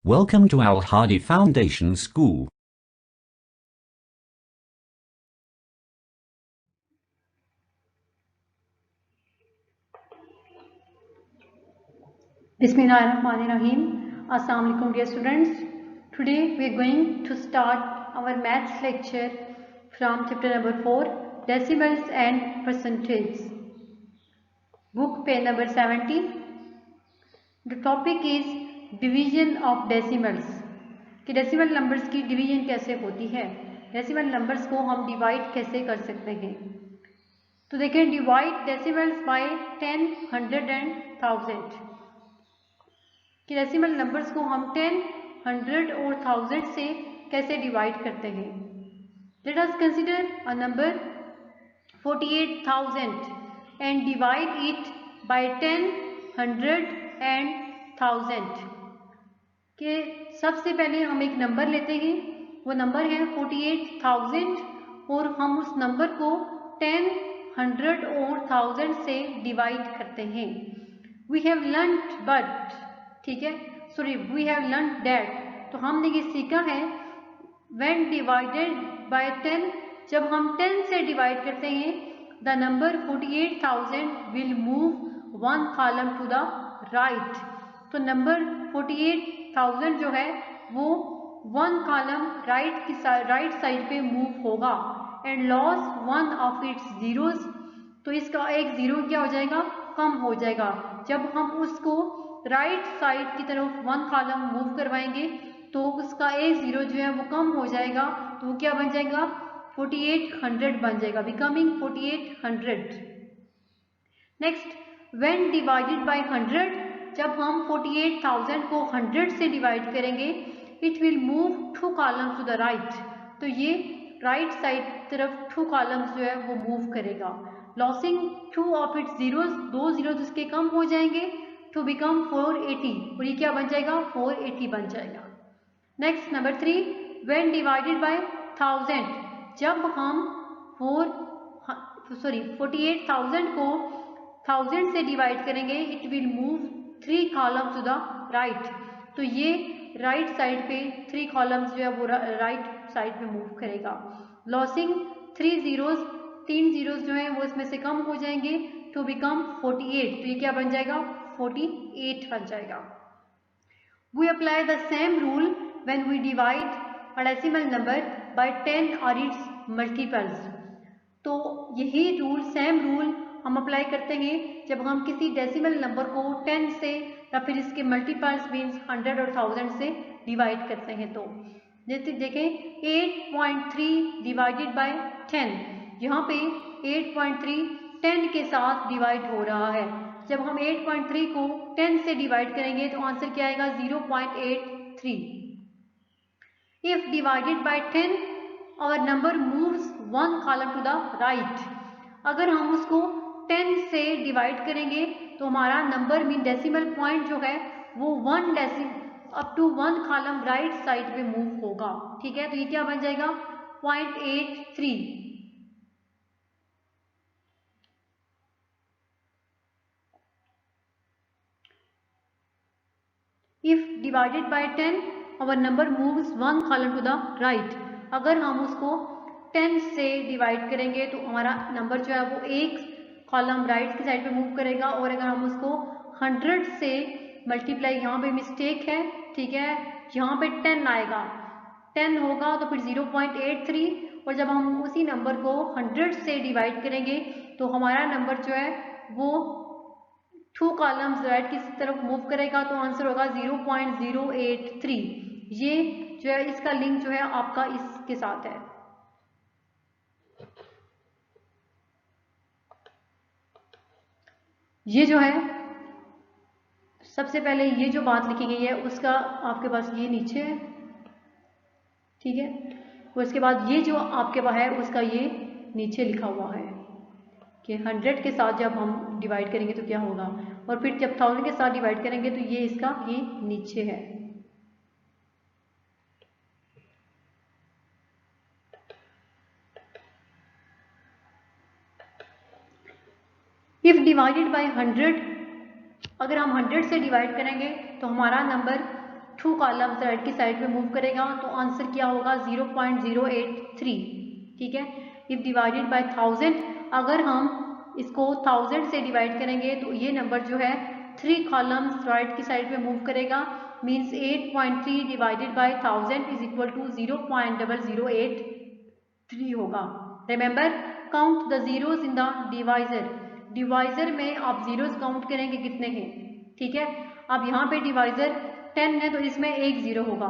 Welcome to Al Hadi Foundation School. Bismillahirrahmanirrahim. Assalamu alaikum dear students. Today we are going to start our maths lecture from chapter number 4, decimals and percentages. Book page number 70. The topic is division of decimals. कि decimal numbers की division कैसे होती है, decimal numbers को हम divide कैसे कर सकते हैं. तो देखें, डिवाइड डेसिमल्स बाय 10, 100 एंड 1000. कि डेसिमल नंबर्स को हम 10, 100 और 1000 से कैसे डिवाइड करते हैं. Let us consider a number 48,000 and divide it by 10, 100 and 1000. कि सबसे पहले हम एक नंबर लेते हैं, वो नंबर है 48,000 और हम उस नंबर को 10, 100 और 1000 से डिवाइड करते हैं. वी हैव लर्न्ड बट, ठीक है, sorry, we have learned that, तो हमने ये सीखा है व्हेन डिवाइडेड बाय 10, जब हम 10 से डिवाइड करते हैं, the number 48,000 will move 1 column to the right. तो नंबर 48,000 जो है वो 1 कॉलम राइट साइड पे मूव होगा. And loss 1 of its zeros, तो इसका एक जीरो क्या हो जाएगा, कम हो जाएगा. जब हम उसको राइट साइड की तरफ 1 कॉलम मूव करवाएंगे तो उसका एक जीरो जो है वो कम हो जाएगा, तो वो क्या बन जाएगा, 4800 बन जाएगा, becoming 4800. Next, when divided by 100, जब हम 48,000 को 100 से डिवाइड करेंगे, it will move 2 columns to the right, तो ये राइट साइड तरफ 2 कॉलम्स जो है वो मूव करेगा. Losing 2 of its zeros, 2 zeros उसके कम हो जाएंगे टू बिकम 480, और ये क्या बन जाएगा, 480 बन जाएगा. Next number 3, when divided by 1000, जब हम 48,000 को 1000 से डिवाइड करेंगे, it will move 3 columns to the right, तो ये राइट साइड पे 3 कॉलम्स जो है वो राइट साइड पे मूव करेगा. लॉसिंग 3 जीरोस, 3 जीरोस जो है वो इसमें से कम हो जाएंगे टू बिकम 48, तो ये क्या बन जाएगा, 48 बन जाएगा. We apply the same rule when we divide a decimal number by 10 or its multiples. तो यही रूल, सेम रूल हम अप्लाई करते हैं जब हम किसी डेसिमल नंबर को 10 से या फिर इसके मल्टीपल्स मीन्स 100 और 1000 से डिवाइड करते हैं. तो जैसे देखें 8.3 डिवाइडेड बाय 10, यहाँ पे 8.3 10 के साथ डिवाइड हो रहा है. जब हम 8.3 को 10 से डिवाइड करेंगे तो आंसर क्या आएगा, 0.83. If divided by 10 our number moves 1 column to the right, अगर हम उसको 10 से डिवाइड करेंगे तो हमारा नंबर मीन डेसिमल पॉइंट जो है वो 1 up to 1 column right side पे मूव होगा. ठीक है, तो ये क्या बन जाएगा, 0.83. If divided by 10 our number moves 1 column to the right, अगर हम उसको 10 से डिवाइड करेंगे तो हमारा नंबर जो है वो एक कॉलम राइट की साइड पे मूव करेगा. और अगर हम उसको 100 से मल्टीप्लाई, यहाँ पे मिस्टेक है, ठीक है, यहाँ पे 10 आएगा, 10 होगा तो फिर 0.83, और जब हम उसी नंबर को 100 से डिवाइड करेंगे तो हमारा नंबर जो है वो 2 कॉलम्स राइट की तरफ मूव करेगा, तो आंसर होगा 0.083. ये जो है इसका लिंक जो है आपका इसके साथ है. ये जो है सबसे पहले ये जो बात लिखी गई है उसका आपके पास ये नीचे है, ठीक है, उसके बाद ये जो आपके पास है उसका ये नीचे लिखा हुआ है कि 100 के साथ जब हम डिवाइड करेंगे तो क्या होगा, और फिर जब 1000 के साथ डिवाइड करेंगे तो ये इसका ये नीचे है. इफ डिवाइडेड बाय 100, अगर हम 100 से डिवाइड करेंगे तो हमारा नंबर 2 कॉलम्स राइट की साइड पे मूव करेगा तो आंसर क्या होगा 0.083। ठीक है, इफ डिवाइडेड बाय 1000, अगर हम इसको 1000 से डिवाइड करेंगे तो ये नंबर जो है 3 कॉलम्स राइट की साइड पे मूव करेगा, means 8.3 divided by 1000 is equal to 0.0083 होगा। Remember, count the zeros in the divisor. Divisor में आप जीरोस काउंट करेंगे कितने हैं। ठीक है, अब यहाँ पे डिवाइजर 10 है तो इसमें एक जीरो होगा।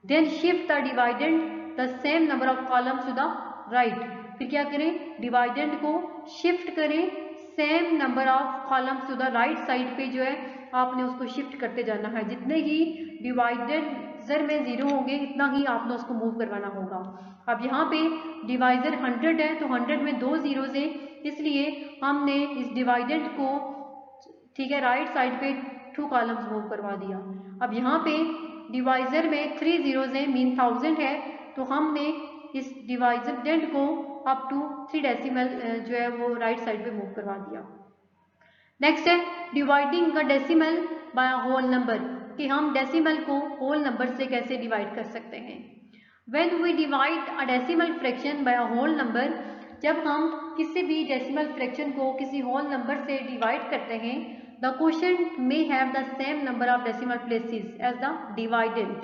Then shift the dividend the same number of columns to the right. फिर क्या करें, डिवाइडेंड को शिफ्ट करें same number of columns to the right side पे, जो है आपने उसको शिफ्ट करते जाना है। जितने ही डिवाइडर में जीरो होंगे इतना ही आपने उसको मूव करवाना होगा। अब यहाँ पे डिवाइजर 100 है तो 100 में 2 जीरोज है, इसलिए हमने इस डिवाइडेंड को, ठीक है, राइट साइड पे 2 कॉलम्स मूव करवा दिया। अब यहाँ पे डिवाइजर में 3 जीरोज है, मीन 1000 है, तो हमने इस डिवाइडेंड को अप टू 3 डेसिमल जो है वो राइट साइड पे मूव करवा दिया। नेक्स्ट है dividing a decimal by a whole number, कि हम डेसिमल को होल नंबर से कैसे डिवाइड कर सकते हैं। When we divide a decimal fraction by a whole number, जब हम किसी भी डेसिमल फ्रैक्शन को किसी होल नंबर से डिवाइड करते हैं, the quotient may have the same number of decimal places as the dividend.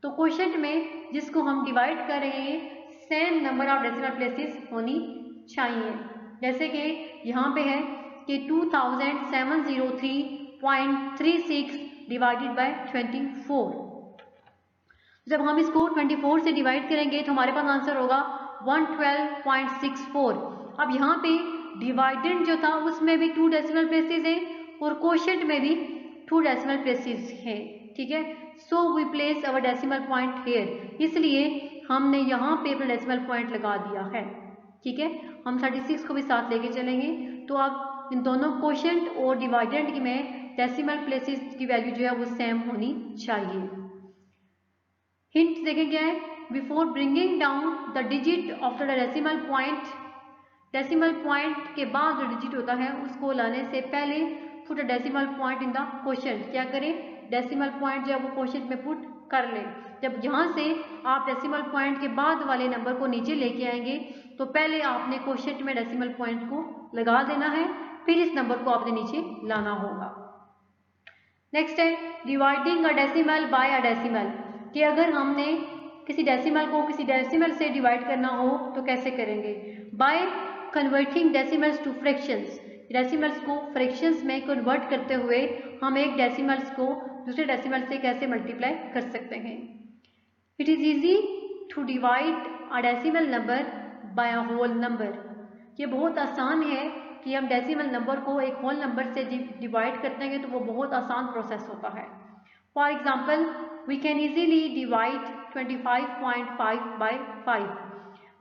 तो क्वोशिएंट में जिसको हम डिवाइड कर रहे हैं same number of decimal places होनी चाहिए। जैसे कि यहाँ पे है कि 2703.36 डिवाइडेड बाय 24। जब हम इसको 24 से डिवाइड करेंगे तो हमारे पास आंसर होगा 112.64। अब यहाँ पे डिवाइडेंड जो था उसमें भी 2 डेसिमल प्लेसेस हैं और क्वोशिएंट में भी 2 डेसिमल प्लेसेस हैं। ठीक है, so we place our decimal point here, इसलिए हमने यहाँ पे अपना डेसिमल पॉइंट लगा दिया है। ठीक है, हम 36 को भी साथ लेके चलेंगे। तो अब इन दोनों क्वोशिएंट और डिवाइडेंड की में डेसिमल प्लेसेस की वैल्यू जो है वो सेम होनी चाहिए। हिंट देखें क्या है, before bringing down the digit after the decimal point, decimal point के बाद जो डिजिट होता है उसको लाने से पहले put a decimal point in the quotient. क्या करें, डेसिमल पॉइंट जो है वो क्वोशिएंट में पुट कर लें। जब यहाँ से आप डेसिमल पॉइंट के बाद वाले नंबर को नीचे लेके आएंगे तो पहले आपने क्वोशिएंट में डेसिमल पॉइंट को लगा देना है, फिर इस नंबर को आपने नीचे लाना होगा। नेक्स्ट है dividing a decimal by a decimal, कि अगर हमने किसी डेसिमल को किसी डेसिमल से डिवाइड करना हो तो कैसे करेंगे। By converting decimals two fractions, decimals को फ्रैक्शंस में कन्वर्ट करते हुए हम एक डेसिमल्स को दूसरे डेसिमल से कैसे मल्टीप्लाई कर सकते हैं। It is easy to divide a decimal number by a whole number, ये बहुत आसान है कि हम डेसिमल नंबर को एक होल नंबर से डिवाइड करते हैं तो वो बहुत आसान प्रोसेस होता है। For example we can easily divide 25.5 by 5।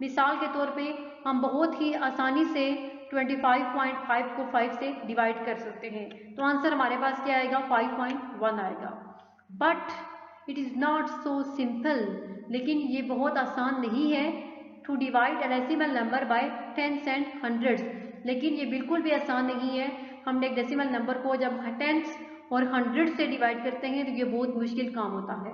मिसाल के तौर पे हम बहुत ही आसानी से 25.5 को 5 से डिवाइड कर सकते हैं, तो आंसर हमारे पास क्या आएगा 5.1 आएगा। But it is not so simple, लेकिन ये बहुत आसान नहीं है to divide a decimal number by tens and hundreds, लेकिन ये बिल्कुल भी आसान नहीं है। हम एक डेसिमल नंबर को जब टेंस और हंड्रेड से डिवाइड करते हैं तो ये बहुत मुश्किल काम होता है।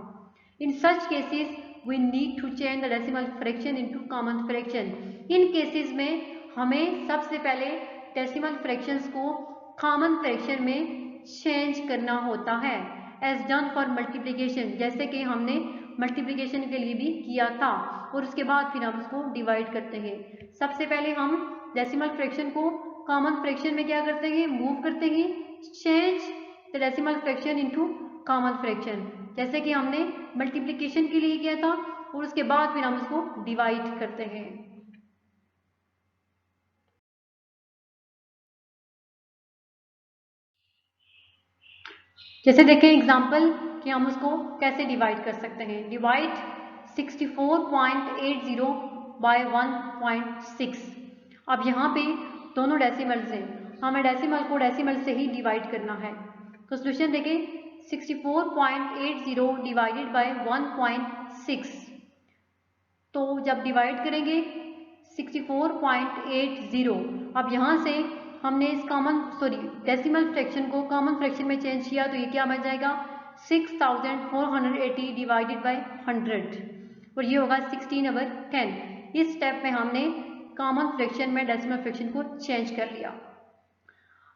In such cases we need to change the decimal fraction into common fraction. इन केसेस में हमें सबसे पहले डेसिमल फ्रैक्शंस को कॉमन फ्रैक्शन में चेंज करना होता है, एज डन फॉर मल्टीप्लिकेशन, जैसे कि हमने मल्टीप्लिकेशन के लिए भी किया था, और उसके बाद फिर हम उसको डिवाइड करते हैं। सबसे पहले हम डेसिमल फ्रैक्शन को कॉमन फ्रैक्शन में क्या करते हैं, मूव करते हैं, change the decimal fraction into common fraction, जैसे कि हमने मल्टीप्लिकेशन के लिए किया था, और उसके बाद फिर हम उसको डिवाइड करते हैं। जैसे देखें एग्जाम्पल कि हम उसको कैसे डिवाइड कर सकते हैं। Divide 64.80 by 1.6। अब यहाँ पे दोनों डेसिमल्स हैं, हमें डेसिमल को डेसिमल से ही डिवाइड करना है। तो सोल्यूशन देखें 64.80 डिवाइडेड बाय 1.6, तो जब डिवाइड करेंगे 64.80, अब यहाँ से हमने इस डेसिमल फ्रैक्शन को कॉमन फ्रैक्शन में चेंज किया तो ये क्या बन जाएगा 6480 डिवाइडेड बाय 100 और ये होगा 16/10। इस स्टेप में हमने कॉमन फ्रैक्शन में डेसिमल फ्रैक्शन को चेंज कर लिया।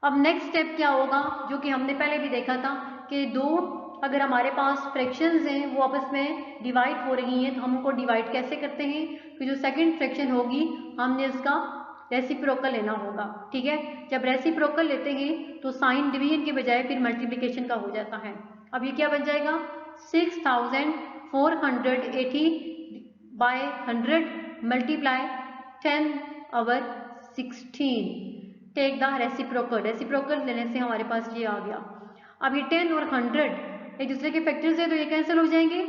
अब नेक्स्ट स्टेप क्या होगा, जो कि हमने पहले भी देखा था कि दो अगर हमारे पास फ्रैक्शंस हैं वो आपस में डिवाइड हो रही हैं तो हम उनको डिवाइड कैसे करते हैं, कि जो सेकंड फ्रैक्शन होगी हमने उसका रेसिप्रोकल लेना होगा। ठीक है, जब रेसिप्रोकल लेते हैं तो साइन डिवीजन के बजाय फिर मल्टीप्लिकेशन का हो जाता है। अब ये क्या बन जाएगा, 6480 by 100 multiply 10/16 take the reciprocal. Reciprocal लेने से हमारे पास ये आ गया। अब ये 10 और 100 एक दूसरे के फैक्टर्स है तो ये कैंसिल हो जाएंगे।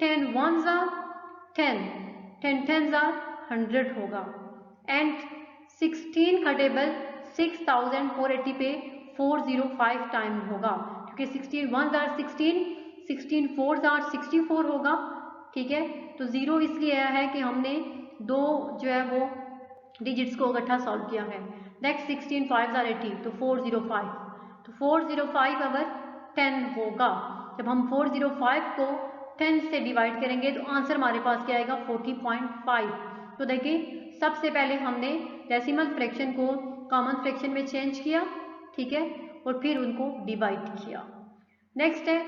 10 1s are 10, 10 10s are 100 होगा एंड 16 का टेबल 6480 पे 405 टाइम होगा, क्योंकि 16 1s are 16, 16 4s are 64 होगा। ठीक है, तो 0 इसलिए आया है कि हमने दो जो है वो डिजिट्स को इकट्ठा सॉल्व किया है। नेक्स्ट 16 5s are 80 तो 405, तो 405/10 होगा। जब हम 405 को 10 से डिवाइड करेंगे तो आंसर हमारे पास क्या आएगा, 40.5। तो देखिए सबसे पहले हमने डेसिमल फ्रैक्शन को कॉमन फ्रैक्शन में चेंज किया, ठीक है, और फिर उनको डिवाइड किया। नेक्स्ट है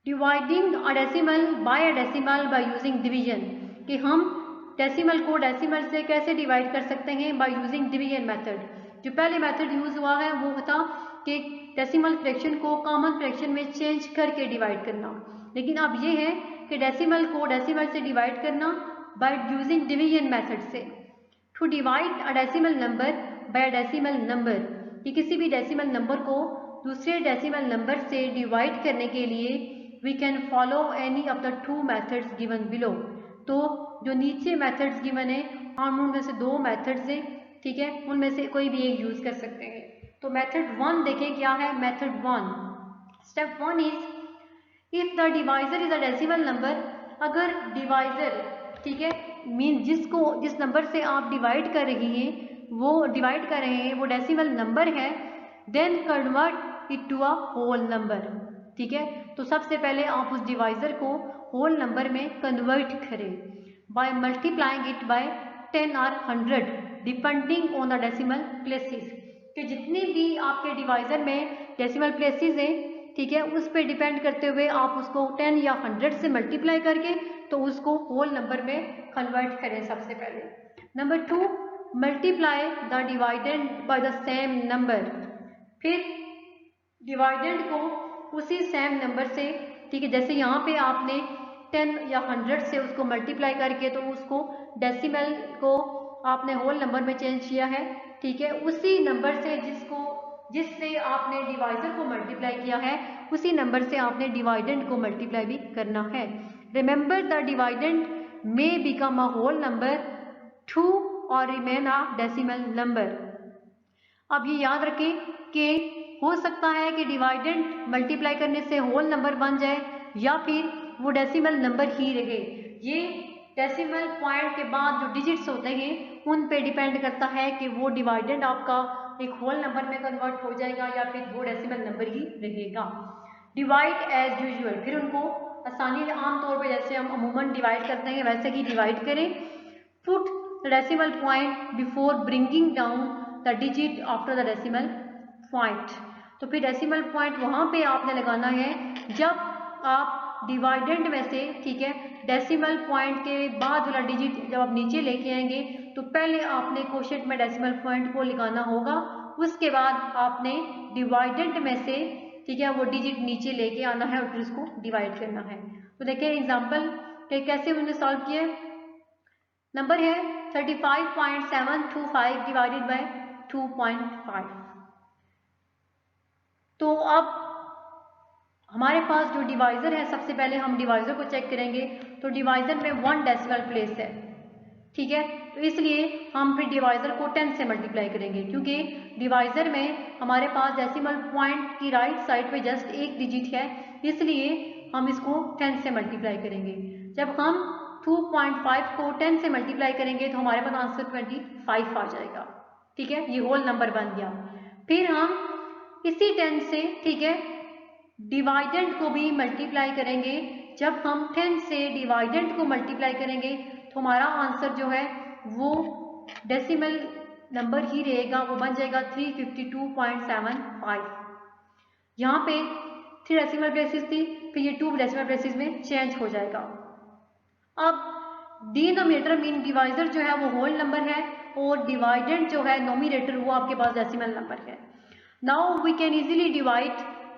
dividing a decimal by a decimal by using division, कि हम डेसिमल को डेसिमल से कैसे डिवाइड कर सकते हैं, बाय यूजिंग डिवीजन मेथड। जो पहले मेथड यूज हुआ है वो था कि डेसिमल फ्रैक्शन को कॉमन फ्रैक्शन में चेंज करके डिवाइड करना, लेकिन अब ये है कि डेसिमल को डेसिमल से डिवाइड करना बाय यूजिंग डिवीजन मेथड से। To divide a decimal number by a decimal number, कि किसी भी डेसिमल नंबर को दूसरे डेसिमल नंबर से डिवाइड करने के लिए we can follow any of the 2 methods given below. तो जो नीचे मेथड्स गिवन है हम उनमें से 2 मेथड्स हैं, ठीक है, उनमें से कोई भी एक यूज कर सकते हैं। तो मेथड 1 देखें क्या है। Method 1 step 1 is if the divisor is a decimal number, अगर डिवाइजर, ठीक है, मीन जिस नंबर से आप डिवाइड कर रहे हैं वो डेसिमल नंबर है, then convert it to a whole number. ठीक है, तो सबसे पहले आप उस डिवाइजर को होल नंबर में कन्वर्ट करें बाय मल्टीप्लाइंग इट बाय 10 और 100 depending on the decimal places, कि जितनी भी आपके डिवाइजर में डेसिमल प्लेसेस हैं, ठीक है, उस पर डिपेंड करते हुए आप उसको 10 या 100 से मल्टीप्लाई करके तो उसको होल नंबर में कन्वर्ट करें सबसे पहले। Number 2 multiply the dividend by the same number, फिर डिवाइडेंड को उसी सेम नंबर से, ठीक है, जैसे यहाँ पे आपने 10 या 100 से उसको मल्टीप्लाई करके तो उसको डेसिमल को आपने होल नंबर में चेंज किया है, ठीक है, उसी नंबर से जिससे आपने डिवाइजर को मल्टीप्लाई किया है उसी नंबर से आपने डिवाइडेंड को मल्टीप्लाई भी करना है। Remember the dividend may become a whole number too और रिमेन अ डेसिमल नंबर। अब ये याद रखें कि हो सकता है कि डिवाइडेंड मल्टीप्लाई करने से होल नंबर बन जाए या फिर वो डेसिमल नंबर ही रहे। ये डेसिमल पॉइंट के बाद जो डिजिट्स होते हैं उन पे डिपेंड करता है कि वो डिवाइडेंड आपका एक होल नंबर में कन्वर्ट हो जाएगा या फिर वो डेसिमल नंबर ही रहेगा। डिवाइड एज यूजुअल, फिर उनको आसानी आमतौर पे जैसे हम अमूमन डिवाइड करते हैं वैसे ही डिवाइड करें। Put decimal point before bringing down the digit after the decimal point, तो फिर डेसिमल पॉइंट वहाँ पे आपने लगाना है जब आप डिवाइडेंड में से, ठीक है, डेसिमल पॉइंट के बाद वाला डिजिट जब आप नीचे लेके आएंगे तो पहले आपने कोशेंट में डेसिमल पॉइंट को लगाना होगा, उसके बाद आपने डिवाइडेंड में से, ठीक है, वो डिजिट नीचे लेके आना है और फिर उसको डिवाइड करना है। तो देखिए एग्जाम्पल के कैसे उन्होंने सॉल्व किया। नंबर है 35.725 डिवाइडेड बाय 2.5। तो अब हमारे पास जो डिवाइजर है, सबसे पहले हम डिवाइजर को चेक करेंगे। तो डिवाइजर में 1 डेसिमल प्लेस है, ठीक है, तो इसलिए हम फिर डिवाइजर को 10 से मल्टीप्लाई करेंगे, क्योंकि डिवाइजर में हमारे पास डेसिमल पॉइंट की राइट साइड पे जस्ट एक डिजिट है, इसलिए हम इसको 10 से मल्टीप्लाई करेंगे। जब हम 2.5 को 10 से मल्टीप्लाई करेंगे तो हमारे पास आंसर 25 आ जाएगा, ठीक है, ये होल नंबर बन गया। फिर हम इसी 10 से, ठीक है, डिवाइडेंड को भी मल्टीप्लाई करेंगे। जब हम 10 से डिवाइडेंड को मल्टीप्लाई करेंगे तो हमारा आंसर जो है वो डेसिमल नंबर ही रहेगा, वो बन जाएगा 352.75। यहाँ पे 3 डेसिमल प्लेसेस थी, फिर ये 2 डेसिमल प्लेसेस में चेंज हो जाएगा। अब डिनोमिनेटर मीन डिवाइजर जो है वो होल नंबर है और डिवाइडेंड जो है नोमिनेटर वो आपके पास डेसिमल नंबर है। Now we can easily divide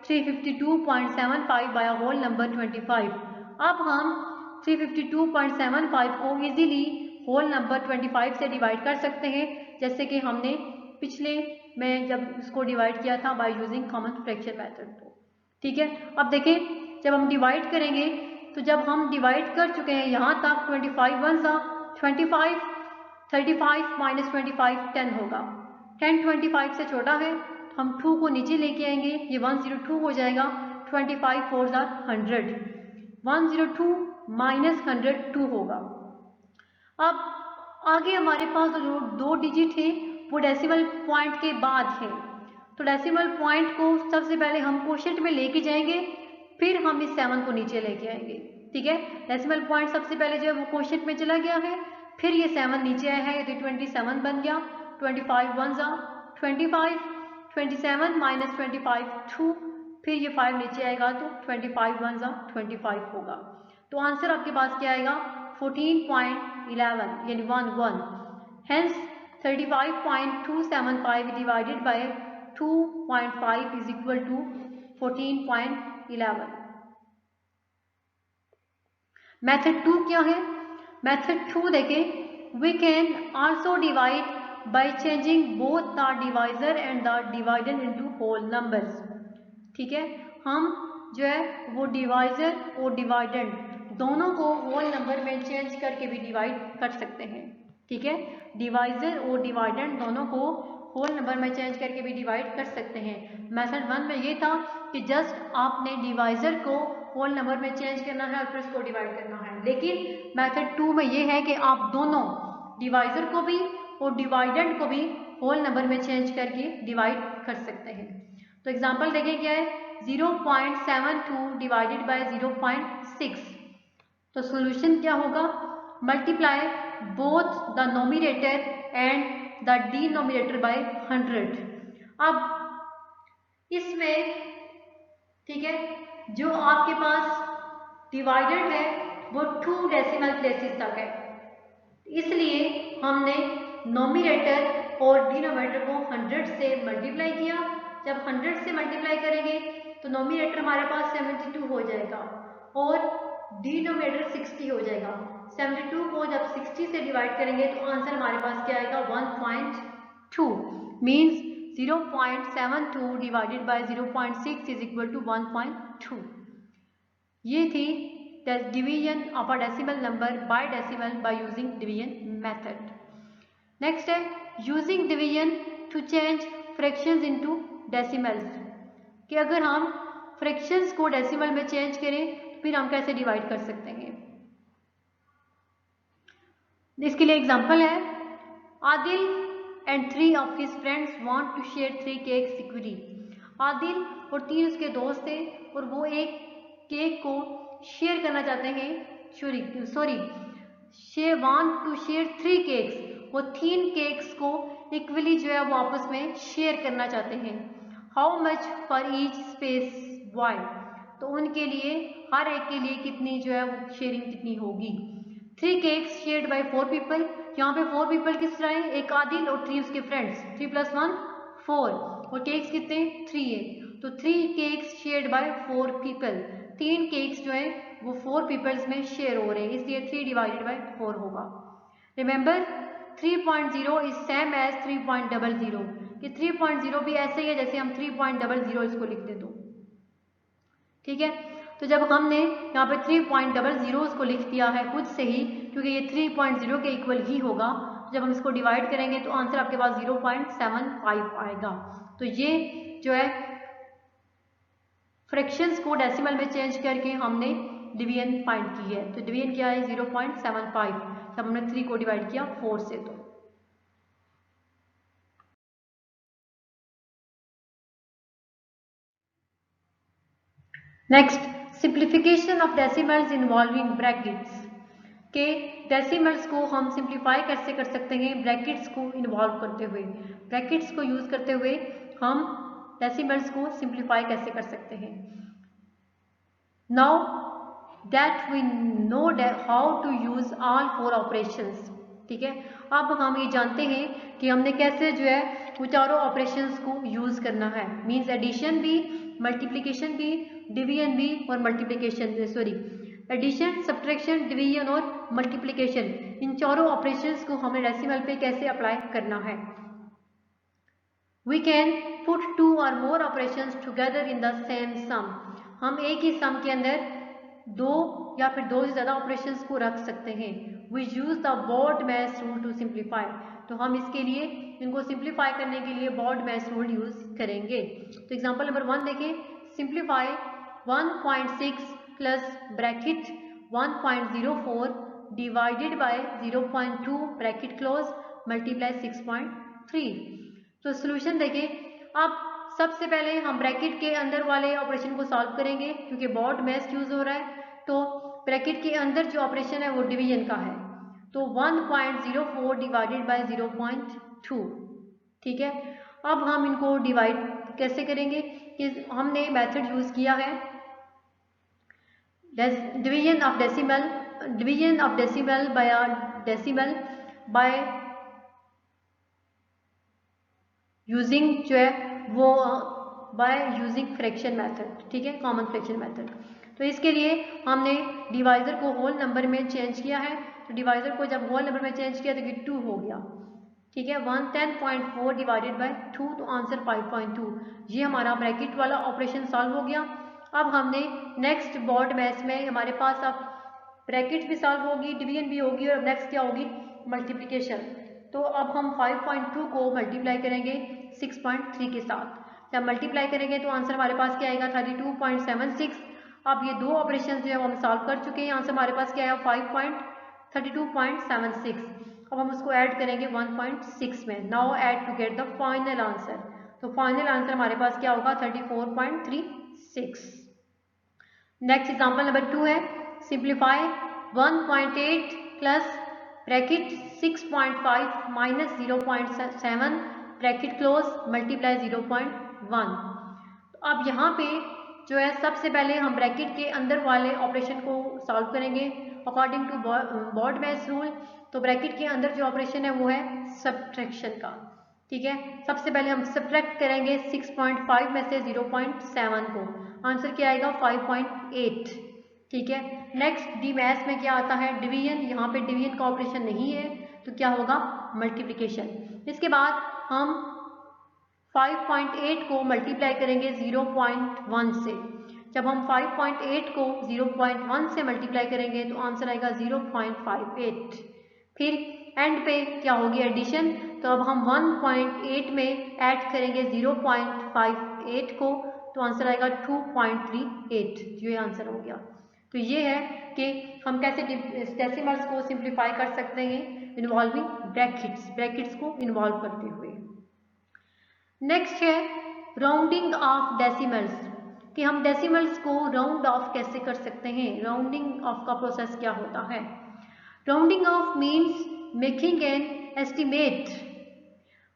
352.75 by whole number 25। अब हम 352.75 को इजीली होल नंबर 25 से डिवाइड कर सकते हैं, जैसे कि हमने पिछले में जब इसको डिवाइड किया था by using common fraction method. ठीक है, अब देखें जब हम डिवाइड करेंगे तो जब हम डिवाइड कर चुके हैं यहाँ तक 25 वन सा 25, 35 माइनस 25 10 होगा। 10 25 से छोटा है तो हम 2 को नीचे लेके आएंगे, ये 102 हो जाएगा। 25 4 100, 102 माइनस 102 होगा। अब आगे हमारे पास जो 2 डिजिट है वो डेसिमल पॉइंट के बाद है, तो डेसिमल पॉइंट को सबसे पहले हम कोशेंट में लेके जाएंगे, फिर हम इस 7 को नीचे लेके आएंगे। ठीक है, डेसिमल पॉइंट सबसे पहले जो है वो कोशेंट में चला गया है, फिर ये 7 नीचे आया है तो 27 बन गया। 25 वन सा 25, 27 माइनस 25 2, फिर ये 5 नीचे आएगा तो 25 वन सा 25 होगा। तो आंसर आपके पास क्या आएगा 14.11 यानी 11। Hence 35.275 divided by 2.5 is equal to 14.11। Method 2 क्या है? मेथड 2 देखें, we can also divide by changing both the divisor and the divided into whole numbers. ठीक है, हम जो है वो डिवाइजर और डिवाइडेंड दोनों को होल नंबर में चेंज करके भी डिवाइड कर सकते हैं। ठीक है, डिवाइजर और डिवाइडेंड दोनों को होल नंबर में चेंज करके भी डिवाइड कर सकते हैं। मेथड 1 में ये था कि जस्ट आपने डिवाइजर को होल नंबर में चेंज करना है और फिर उसको डिवाइड करना है, लेकिन मेथड 2 में ये है कि आप दोनों डिवाइजर को भी और डिवाइडेंड को भी होल नंबर में चेंज करके डिवाइड कर सकते हैं। तो एग्जांपल देखें क्या है, 0.72 डिवाइडेड बाय 0.6। तो सॉल्यूशन क्या होगा, multiply both the nominator and the denominator by 100। अब इसमें ठीक है, जो आपके पास डिवाइडेड है वो 2 डेसिमल प्लेसेस तक है, इसलिए हमने नोमिनेटर और डिनोमिनेटर को 100 से मल्टीप्लाई किया। जब 100 से मल्टीप्लाई करेंगे तो नोमिनेटर हमारे पास 72 हो जाएगा और डिनोमिनेटर 60 हो जाएगा। 72 को जब 60 से डिवाइड करेंगे तो आंसर हमारे पास क्या आएगा 1.2 means 0.72 divided by 0.6 is equal to 1.2। ये थी division of a decimal number by decimal by using division method. Next है using division to change fractions into decimals, कि अगर हम फ्रैक्शंस को डेसिमल में चेंज करें तो फिर हम कैसे डिवाइड कर सकते हैं। इसके लिए एग्जांपल है, Adil and 3 of his friends want to share 3 cakes equally. Adil और 3 उसके दोस्त थे और वो एक केक को शेयर करना चाहते हैं, वांट टू शेयर 3 केक्स, वो 3 केक्स को इक्वली जो है वो आपस में शेयर करना चाहते हैं। How much for each space why, तो उनके लिए हर एक के लिए कितनी जो है वो शेयरिंग कितनी होगी। 3 केक्स शेयर्ड बाय 4 पीपल, यहाँ पे 4 पीपल किस तरह है, एक आदिल और 3 उसके फ्रेंड्स, 3 + 1 4 और केक्स कितने 3 है, तो 3 cakes shared by 4 people, 3 cakes जो है वो 4 पीपल्स में शेयर हो रहे हैं, इसलिए 3 डिवाइडेड बाय 4 होगा। रिमेंबर 3.0 इज सेम एज 3.00, कि 3.0 भी ऐसे ही है जैसे हम 3.00 इसको लिखते तो। ठीक है, तो जब हमने यहाँ पे 3.00 इसको लिख दिया है खुद से ही, क्योंकि ये 3.0 के इक्वल ही होगा, जब हम इसको डिवाइड करेंगे तो आंसर आपके पास 0.75 आएगा। तो ये जो है फ्रैक्शंस को डेसिमल में चेंज करके हमने डिवीजन फाइंड की है। तो डिवीजन क्या है 0.75, जब हमने 3 को डिवाइड किया 4 से। तो next, simplification of decimals involving brackets, के डेसिमल्स को हम सिंप्लीफाई कैसे कर सकते हैं, ब्रैकेट्स को इन्वॉल्व करते हुए, ब्रैकेट्स को यूज करते हुए हम डेसिमल्स को सिंप्लीफाई कैसे कर सकते हैं। Now that we know how to use all four operations, ठीक है, अब हम ये जानते हैं कि हमने कैसे जो है वो चारों ऑपरेशंस को यूज करना है, मींस एडिशन भी, मल्टीप्लिकेशन भी, डिवीजन भी और multiplication sorry addition, subtraction, division और मल्टीप्लिकेशन, इन चारों ऑपरेशंस को हमें डेसिमल पे कैसे अप्लाई करना है। We can put two or more operations together in the same sum, हम एक ही सम के अंदर दो या फिर दो से ज्यादा ऑपरेशंस को रख सकते हैं। We use the BODMAS rule to simplify, तो हम इसके लिए इनको सिंप्लीफाई करने के लिए BODMAS रूल यूज करेंगे। तो एग्जांपल नंबर 1 देखें, simplify 1.6 plus bracket 1.04 divided by 0.2 bracket close multiply 6.3। तो सोल्यूशन देखें, अब सबसे पहले हम ब्रैकेट के अंदर वाले ऑपरेशन को सॉल्व करेंगे क्योंकि BODMAS यूज हो रहा है, तो ब्रैकेट के अंदर जो ऑपरेशन है वो डिवीजन का है, तो 1.04 डिवाइडेड बाय 0.2, ठीक है। अब हम इनको डिवाइड कैसे करेंगे कि हमने मेथड यूज किया है division of decimal by decimal by using जो है वो बाय यूजिंग फ्रैक्शन मेथड, ठीक है, कॉमन फ्रैक्शन मेथड। तो इसके लिए हमने डिवाइजर को होल नंबर में चेंज किया है, तो डिवाइजर को जब होल नंबर में चेंज किया तो ये 2 हो गया, ठीक है, 110.4 डिवाइडेड बाय 2, तो आंसर 5.2। ये हमारा ब्रैकेट वाला ऑपरेशन सॉल्व हो गया। अब हमने नेक्स्ट BODMAS में हमारे पास अब ब्रैकेट भी सॉल्व होगी, डिवीजन भी होगी और नेक्स्ट क्या होगी, मल्टीप्लिकेशन। तो अब हम 5.2 को मल्टीप्लाई करेंगे 6.3 के साथ, जब मल्टीप्लाई करेंगे तो आंसर हमारे पास क्या आएगा 32.76। अब ये दो ऑपरेशन जो है वो हम सॉल्व कर चुके हैं, आंसर हमारे पास क्या आया 32.76। अब हम उसको ऐड करेंगे 1.6 में, now add to get the final answer, तो फाइनल आंसर हमारे पास क्या होगा 34.36। नेक्स्ट एग्जांपल नंबर 2 है, simplify 1.8 plus bracket 6.5 minus 0.7 bracket close multiply 0.1। तो अब यहाँ पे जो है सबसे पहले हम ब्रैकेट के अंदर वाले ऑपरेशन को सॉल्व करेंगे अकॉर्डिंग टू BODMAS रूल। तो ब्रैकेट के अंदर जो ऑपरेशन है वो है सब्ट्रैक्शन का, ठीक है। सबसे पहले हम सब्ट्रैक्ट करेंगे 6.5 में से 0.7 को, आंसर क्या आएगा 5.8, ठीक है। नेक्स्ट DMAS में क्या आता है डिवीजन, यहाँ पे डिवीजन का ऑपरेशन नहीं है तो क्या होगा मल्टीप्लिकेशन। इसके बाद हम 5.8 को मल्टीप्लाई करेंगे 0.1 से, जब हम 5.8 को 0.1 से मल्टीप्लाई करेंगे तो आंसर आएगा 0.58। फिर एंड पे क्या होगी एडिशन, तो अब हम 1.8 में ऐड करेंगे 0.58 को, तो आंसर आएगा 2.38, ये आंसर हो गया। तो ये है कि हम कैसे डेसिमल्स को सिंप्लीफाई कर सकते हैं इन्वॉल्विंग ब्रैकेट्स को इन्वॉल्व करते हुए। नेक्स्ट है राउंडिंग ऑफ डेसिमल्स, कि हम डेसिमल्स को राउंड ऑफ कैसे कर सकते हैं, राउंडिंग ऑफ का प्रोसेस क्या होता है। Rounding off means making an estimate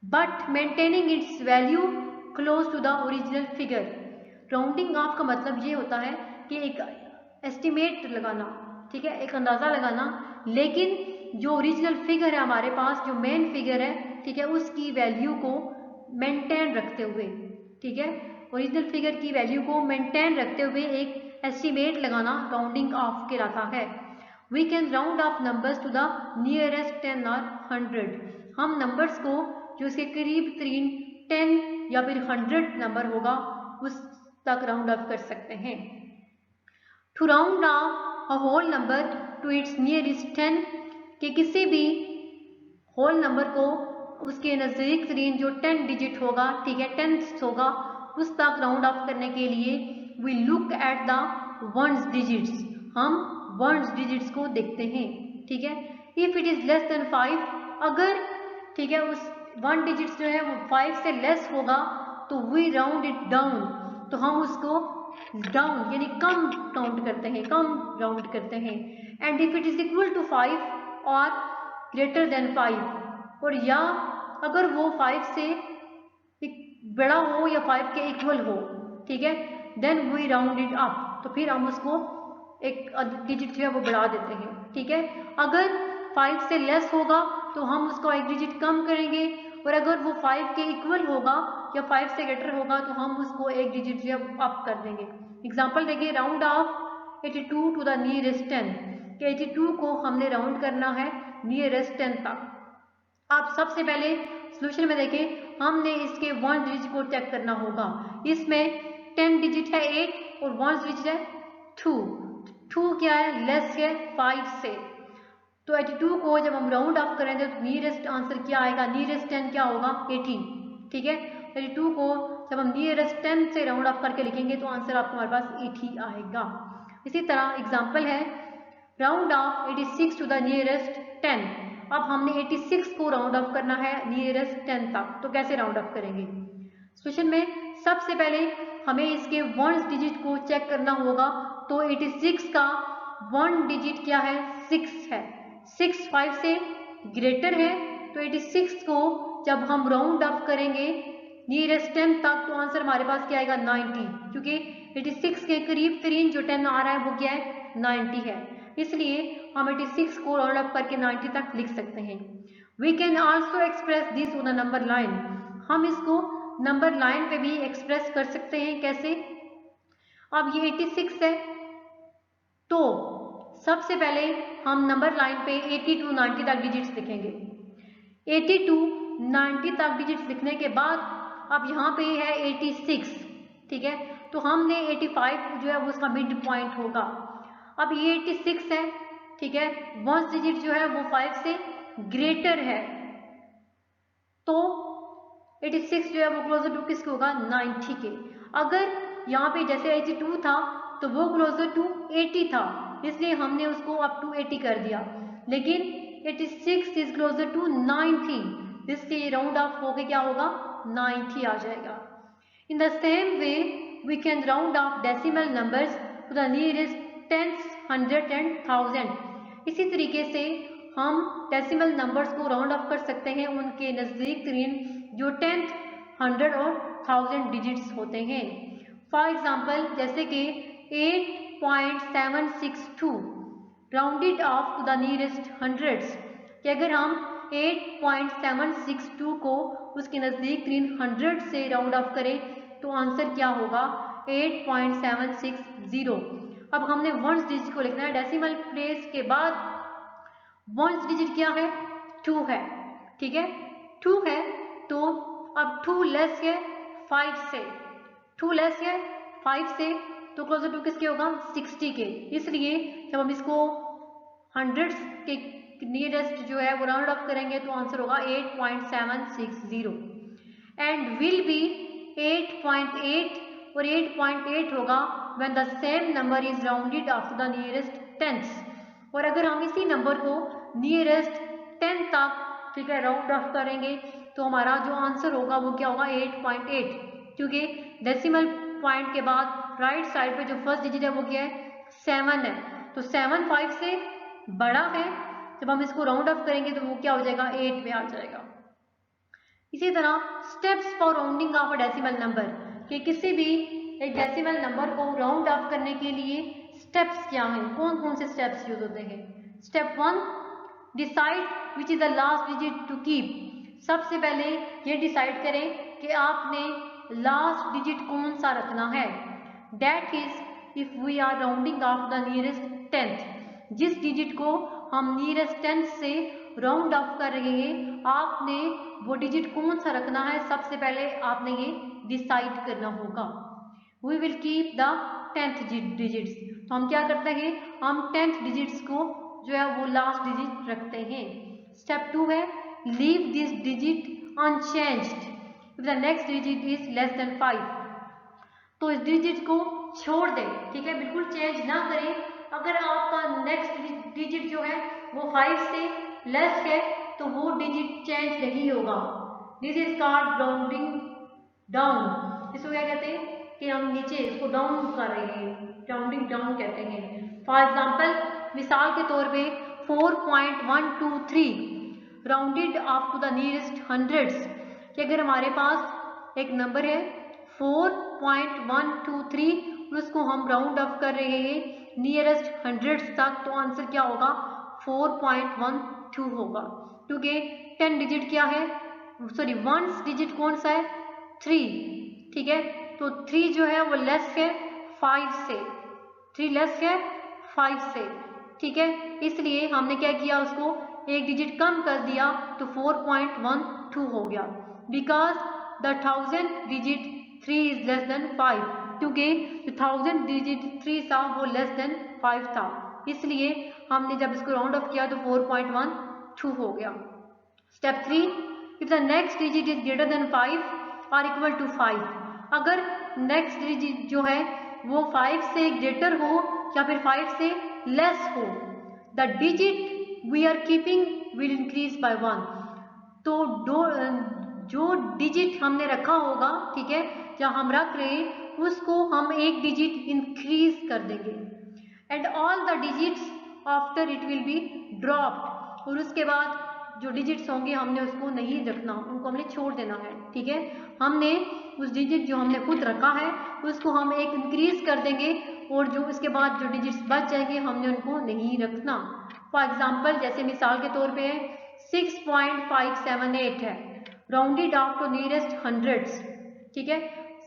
but maintaining its value close to the original figure. Rounding off का मतलब ये होता है कि एक एस्टिमेट लगाना, ठीक है, एक अंदाजा लगाना, लेकिन जो ओरिजिनल फिगर है हमारे पास, जो मेन फिगर है, ठीक है, उसकी वैल्यू को मेंटेन रखते हुए, ठीक है, ओरिजिनल फिगर की वैल्यू को मेंटेन रखते हुए एक एस्टिमेट लगाना राउंडिंग ऑफ कहलाता है। We can round off numbers to the nearest 10 और 100, हम नंबर्स को जो इसके करीब तरीन 10 या फिर 100 नंबर होगा उस तक राउंड ऑफ कर सकते हैं। To round off a whole number to its nearest 10, कि किसी भी होल नंबर को उसके नजदीक तरीन जो 10 डिजिट होगा, ठीक है, 10 होगा, उस तक राउंड ऑफ करने के लिए we look at the ones digits, हम वंस डिजिट्स को देखते हैं, ठीक है। If it is less than 5, अगर, ठीक है, उस 1 डिजिट्स जो है वो 5 से लेस होगा तो वी राउंड इट डाउन, तो हम उसको डाउन यानी कम काउंट करते हैं, कम राउंड करते हैं। And if it is equal to 5 और ग्रेटर देन 5, और या अगर वो 5 से बड़ा हो या 5 के इक्वल हो, ठीक है, then we round it up, तो फिर हम उसको एक डिजिट जो है वो बढ़ा देते हैं, ठीक है। अगर 5 से लेस होगा तो हम उसको एक डिजिट कम करेंगे, और अगर वो 5 के इक्वल होगा या 5 से ग्रेटर होगा तो हम उसको एक डिजिट जो है अप कर देंगे। एग्जांपल देखिए, round off 82 to the nearest 10, कि 82 को हमने राउंड करना है नियरेस्ट 10 तक। आप सबसे पहले सोल्यूशन में देखें, हमने इसके 1 डिजिट को चेक करना होगा। इसमें 10 डिजिट है 8 और 1 डिजिट है 2। 2 क्या है, लेस है 5 से। तो 82 को जब हम राउंड ऑफ करेंगे तो नियरेस्ट आंसर क्या आएगा, नियरेस्ट 10 क्या होगा, 80, ठीक है। 82 को जब हम नियरेस्ट 10 से राउंड ऑफ करके लिखेंगे तो आंसर आपको हमारे पास 80 आएगा। इसी तरह एग्जांपल है, round off 86 to the nearest 10। अब हमने 86 को राउंड ऑफ करना है नियरेस्ट 10 तक, तो कैसे राउंड ऑफ करेंगे। सोल्यूशन में सबसे पहले हमें इसके 1 डिजिट को चेक करना होगा। तो 86 का 1 डिजिट क्या है, 6 है। 6 5 से ग्रेटर है, तो 86 को जब हम राउंड ऑफ करेंगे नियरेस्ट 10 तक तो आंसर हमारे पास क्या आएगा, 90, क्योंकि 86 के करीब तरीन जो 10 आ रहा है वो क्या है, 90 है। इसलिए हम 86 को राउंड अप करके 90 तक लिख सकते हैं। We can also express this on a number line. हम इसको नंबर लाइन पे भी एक्सप्रेस कर सकते हैं। कैसे, अब ये 86 है, तो सबसे पहले हम नंबर लाइन पे 80 टू 90 तक डिजिट्स लिखेंगे। 80 टू 90 तक डिजिट्स लिखने के बाद अब यहाँ पे है 86, ठीक है, तो हमने 85 जो है वो उसका मिड पॉइंट होगा। अब ये 86 है, ठीक है, 1 डिजिट जो है वो 5 से ग्रेटर है, तो 86 जो है वो क्लोजर टू किसके होगा, 90 के। अगर यहाँ पे जैसे 82 था तो वो क्लोजर टू 80 था, इसलिए हमने उसको अप टू 80 कर दिया। लेकिन 86 इज क्लोजर टू 90, इसलिए राउंड ऑफ होके क्या होगा, 90 आ जाएगा। In the same way we can round off decimal numbers to the nearest tens, 100 and 1000। इसी तरीके से हम डेसिमल नंबर्स को राउंड ऑफ कर सकते हैं उनके नज़दीक तरीन जो 10th, 100 और 1000 डिजिट्स होते हैं। फॉर एग्जाम्पल जैसे कि 8.762 rounded off to the nearest hundreds, कि अगर हम 8.762 को उसके नज़दीक तरीन 100 से राउंड ऑफ करें तो आंसर क्या होगा, 8.760। अब हमने 1 डिजिट को लिखना है, डेसिमल प्लेस के बाद 1 डिजिट क्या है, 2 है, ठीक है, 2 है, तो अब 2 लेस है 5 से, 2 लेस है 5 से, तो क्लोजर टू किसके होगा, 60 के। इसलिए जब हम इसको 100 के नियरेस्ट जो है वो राउंड ऑफ करेंगे तो आंसर होगा 8.760 एंड विल बी 8.8, और 8.8 होगा when the same number is rounded off the nearest tense. और अगर हम इसी नंबर को नियरेस्ट 10 तक, ठीक है, राउंड ऑफ करेंगे तो हमारा जो आंसर होगा वो क्या होगा, 8.8, क्योंकि डेसिमल पॉइंट के बाद राइट साइड पे जो फर्स्ट डिजिट है वो क्या है, 7 है, तो 7 5 से बड़ा है, जब हम इसको राउंड ऑफ करेंगे तो वो क्या हो जाएगा, 8 में आ जाएगा। इसी तरह steps for rounding off a decimal number, कि किसी भी एक डेसिमल नंबर को राउंड ऑफ करने के लिए स्टेप्स क्या हैं, कौन कौन से स्टेप्स यूज होते हैं। Step 1, decide which is the last digit to keep. सबसे पहले ये डिसाइड करें कि आपने लास्ट डिजिट कौन सा रखना है। That is if we are rounding off the nearest 10th, जिस डिजिट को हम नियरेस्ट 10th से राउंड ऑफ कर रहे हैं आपने वो डिजिट कौन सा रखना है, सबसे पहले आपने ये डिसाइड करना होगा। We will keep the 10th digits, तो हम क्या करते हैं, हम 10th डिजिट्स को जो है वो लास्ट डिजिट रखते हैं। स्टेप 2 है leave this digit unchanged if the next digit is less than 5, तो इस डिजिट को छोड़ दें, ठीक है, बिल्कुल चेंज ना करें। अगर आपका नेक्स्ट डिजिट जो है वो 5 से लेस है तो वो डिजिट चेंज नहीं होगा। This is called rounding down. इसको क्या कहते हैं कि हम नीचे इसको डाउन कर रहे हैं, राउंडिंग डाउन कहते हैं। फॉर एग्जांपल मिसाल के तौर पे 4.123 rounded up to the nearest hundreds, कि अगर हमारे पास एक नंबर है 4.123 और उसको हम राउंड अप कर रहे हैं नियरेस्ट हंड्रेड्स तक, तो आंसर क्या होगा 4.12 होगा, क्योंकि 10 डिजिट क्या है, सॉरी 1 डिजिट कौन सा है 3, ठीक है। तो 3 जो है वो लेस है 5 से, 3 लेस है 5 से, ठीक है। इसलिए हमने क्या किया, उसको एक डिजिट कम कर दिया तो 4.12 हो गया, because the 1000 digit 3 is less than 5, क्योंकि 1000 डिजिट 3 था वो लेस देन 5 था, इसलिए हमने जब इसको राउंड ऑफ किया तो 4.12 हो गया। Step 3, if the next digit is greater than 5 और इक्वल टू 5, अगर नेक्स्ट डिजिट जो है वो 5 से ग्रेटर हो या फिर 5 से लेस हो, the digit we are keeping will increase by 1, तो जो डिजिट हमने रखा होगा, ठीक है, जहाँ हम रख रहे हैं उसको हम एक डिजिट इंक्रीज कर देंगे, and all the digits after it will be dropped, और उसके बाद जो डिजिट्स होंगे हमने उसको नहीं रखना, उनको हमने छोड़ देना है, ठीक है। हमने उस डिजिट जो हमने खुद रखा है उसको हम एक इंक्रीज कर देंगे, और जो इसके बाद जो डिजिट्स बच जाएंगे हमने उनको नहीं रखना। फॉर एग्जाम्पल जैसे मिसाल के तौर पे 6.578 है, rounded off to nearest hundreds, ठीक है।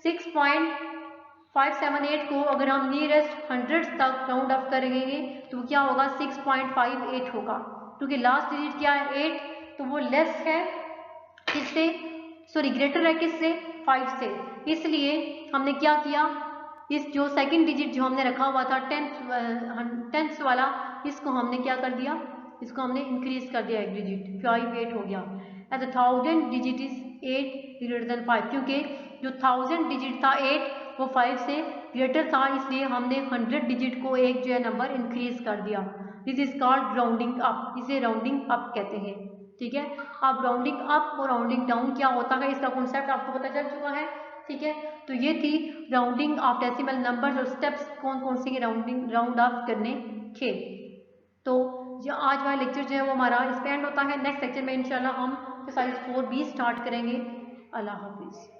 6.578 को अगर हम नियरेस्ट हंड्रेड्स तक राउंड अप करेंगे तो क्या होगा 6.58 होगा, क्योंकि लास्ट डिजिट क्या है 8, तो वो लेस है किससे, सॉरी ग्रेटर है किससे 5 से, इसलिए हमने क्या किया, इस जो सेकंड डिजिट जो हमने रखा हुआ था 10th वाला, इसको हमने क्या कर दिया, इसको हमने इंक्रीज कर दिया एक डिजिट, 5 8 हो गया, and the 1000 digit is 8 greater than 5, क्योंकि जो 1000 डिजिट था 8 वो 5 से ग्रेटर था, इसलिए हमने 100 डिजिट को एक जो है नंबर इंक्रीज कर दिया। This is called rounding up, इसे राउंडिंग अप कहते हैं, ठीक है। अब राउंडिंग अप और राउंडिंग डाउन क्या होता है इसका कॉन्सेप्ट आपको पता चल चुका है, ठीक है। तो ये थी राउंडिंग ऑफ डेसिमल नंबर्स और स्टेप्स कौन कौन से राउंडिंग राउंड ऑफ करने के। तो जो आज वाला लेक्चर जो है वो हमारा इस पे एंड होता है। नेक्स्ट लेक्चर में इंशाल्लाह हम एक्सरसाइज 4B स्टार्ट करेंगे। अल्लाह हाफिज़।